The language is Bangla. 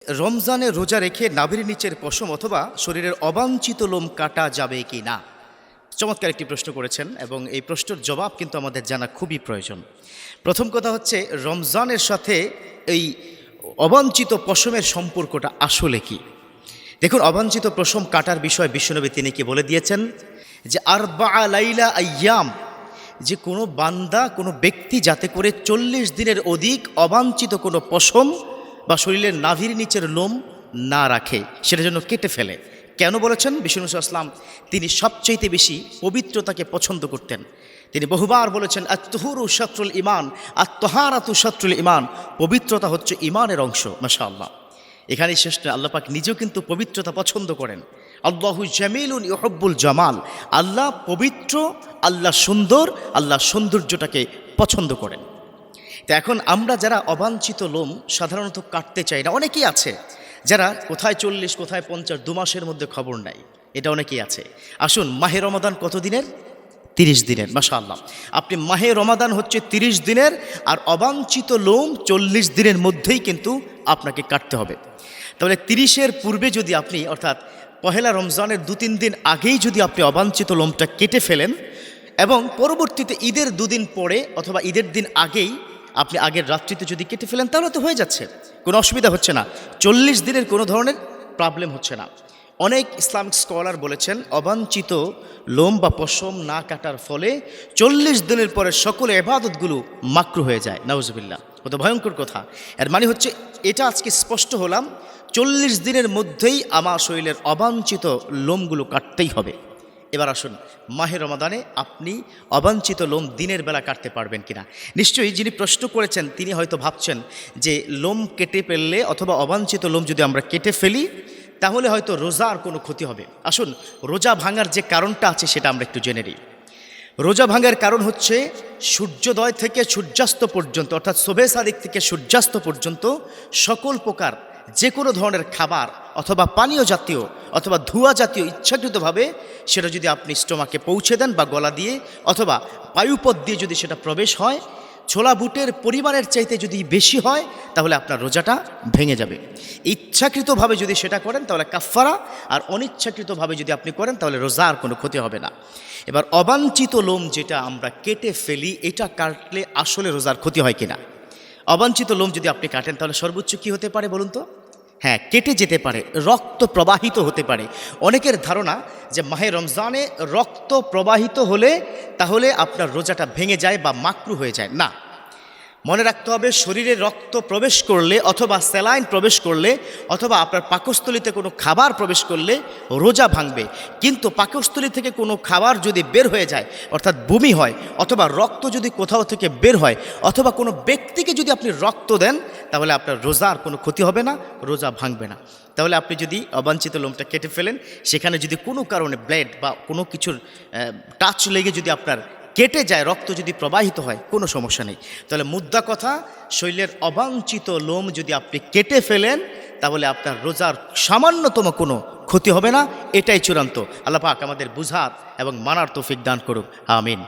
রমজানে রোজা রেখে নাভির নিচের পশম অথবা শরীরের অবাঞ্ছিত লোম কাটা যাবে কি না? চমৎকার একটি প্রশ্ন করেছেন এবং এই প্রশ্নের জবাব কিন্তু আমাদের জানা খুবই প্রয়োজন। প্রথম কথা হচ্ছে, রমজানের সাথে এই অবাঞ্ছিত পশমের সম্পর্কটা আসলে কি? দেখুন, অবাঞ্ছিত পশম কাটার বিষয়ে বিশ্বনবী তিনি কি বলে দিয়েছেন যে আরবা লাইলা আইয়াম, যে কোনো বান্দা কোনো ব্যক্তি যাতে করে 40 দিনের অধিক অবাঞ্ছিত কোনো পশম বা শরীরের নাভির নিচের লোম না রাখে, সেটার জন্য কেটে ফেলে। কেন বলেছেন? বিষ্ণু ইসলাম তিনি সবচাইতে বেশি পবিত্রতাকে পছন্দ করতেন। তিনি বহুবার বলেছেন, আত-তুহুরু শাত্রুল ইমান, আত-তাহারাতু শাত্রুল ইমান, পবিত্রতা হচ্ছে ইমানের অংশ। মাশাআল্লাহ, এখানে শেষ নয়, আল্লাহ পাক নিজেও কিন্তু পবিত্রতা পছন্দ করেন। আল্লাহু জামিলুন ইউহিব্বুল জামাল, আল্লাহ পবিত্র, আল্লাহ সুন্দর, আল্লাহ সৌন্দর্যটাকে পছন্দ করেন। তো এখন আমরা যারা অবাঞ্ছিত লোম সাধারণত কাটতে চাই না, অনেকেই আছে যারা কোথায় 40 কোথায় 50 2 মাসের মধ্যে খবর নাই, এটা অনেকেই আছে। আসুন, মাহে রমাদান কত দিনের? 30 দিনের। মাশাআল্লাহ, আপনি মাহে রমাদান হচ্ছে 30 দিনের, আর অবাঞ্ছিত লোম 40 দিনের মধ্যেই কিন্তু আপনাকে কাটতে হবে। তাহলে 30-এর পূর্বে যদি আপনি, অর্থাৎ পহেলা রমজানের 2-3 দিন আগেই যদি আপনি অবাঞ্ছিত লোমটা কেটে ফেলেন এবং পরবর্তীতে ঈদের 2 দিন পরে অথবা ঈদের দিন আগেই আপনি আগের রাত্রিতে যদি কেটে ফেলেন, তাহলে তো হয়ে যাচ্ছে, কোনো অসুবিধা হচ্ছে না। 40 দিনের কোনো ধরনের প্রবলেম হচ্ছে না। অনেক ইসলামিক স্কলার বলেছেন, অবাঞ্ছিত লোম বা পশম না কাটার ফলে 40 দিনের পরে সকল ইবাদতগুলো মাকরুহ হয়ে যায়। নাউজুবিল্লাহ, কত ভয়ঙ্কর কথা। এর মানে হচ্ছে, এটা আজকে স্পষ্ট হলাম, 40 দিনের মধ্যেই আমার শরীরের অবাঞ্ছিত লোমগুলো কাটতেই হবে। এবার আসুন, মাহে রমাদানে আপনি অবাঞ্ছিত লোম দিনের বেলা কাটতে পারবেন কিনা? নিশ্চয়ই যিনি প্রশ্ন করেছেন তিনি হয়তো ভাবছেন যে লোম কেটে ফেললে অথবা অবাঞ্ছিত লোম যদি আমরা কেটে ফেলি তাহলে হয়তো রোজার কোনো ক্ষতি হবে। আসুন, রোজা ভাঙার যে কারণটা আছে সেটা আমরা একটু জেনে নিই। রোজা ভাঙার কারণ হচ্ছে, সূর্যোদয় থেকে সূর্যাস্ত পর্যন্ত, অর্থাৎ শোভে সাদিক থেকে সূর্যাস্ত পর্যন্ত সকল প্রকার যে কোনো ধরনের খাবার অথবা পানীয় জাতীয় অথবা ধোঁয়া জাতীয় ইচ্ছাকৃতভাবে সেটা যদি আপনি স্টোমাকে পৌঁছে দেন বা গলা দিয়ে অথবা বায়ুপথ দিয়ে যদি সেটা প্রবেশ হয়, ছোলা বুটের পরিমাণের চাইতে যদি বেশি হয়, তাহলে আপনার রোজাটা ভেঙে যাবে। ইচ্ছাকৃতভাবে যদি সেটা করেন তাহলে কাফফারা, আর অনিচ্ছাকৃতভাবে যদি আপনি করেন তাহলে রোজার কোনো ক্ষতি হবে না। এবার অবাঞ্ছিত লোম যেটা আমরা কেটে ফেলি, এটা কাটলে আসলে রোজার ক্ষতি হয় কিনা? অবাঞ্ছিত লোম যদি আপনি কাটেন তাহলে সর্বোচ্চ কি হতে পারে বলুন তো? হ্যাঁ, কেটে যেতে পারে, রক্ত প্রবাহিত হতে পারে। অনেকের ধারণা যে মাহে রমজানে রক্ত প্রবাহিত হলে তাহলে আপনার রোজাটা ভেঙে যায় বা মাকরুহ হয়ে যায়। না, মনে রাখতে হবে, শরীরে রক্ত প্রবেশ করলে অথবা স্যালাইন প্রবেশ করলে অথবা আপনার পাকস্থলীতে কোনো খাবার প্রবেশ করলে রোজা ভাঙবে। কিন্তু পাকস্থলী থেকে কোনো খাবার যদি বের হয়ে যায়, অর্থাৎ বমি হয়, অথবা রক্ত যদি কোথাও থেকে বের হয়, অথবা কোনো ব্যক্তিকে যদি আপনি রক্ত দেন, তাহলে আপনার রোজার কোনো ক্ষতি হবে না, রোজা ভাঙবে না। তাহলে আপনি যদি অবাঞ্ছিত লোমটা কেটে ফেলেন, সেখানে যদি কোনো কারণে ব্লেড বা কোনো কিছুর টাচ লেগে যদি আপনার কেটে যায়, রক্ত যদি প্রবাহিত হয়, কোনো সমস্যা নেই। তাহলে মুদ্রা কথা, শরীরের অবাঞ্ছিত লোম যদি আপনি কেটে ফেলেন তাহলে আপনার রোজার সামান্যতম কোনো ক্ষতি হবে না, এটাই চূড়ান্ত। আল্লাহ পাক আমাদের বুঝার এবং মানার তৌফিক দান করুক, আমিন।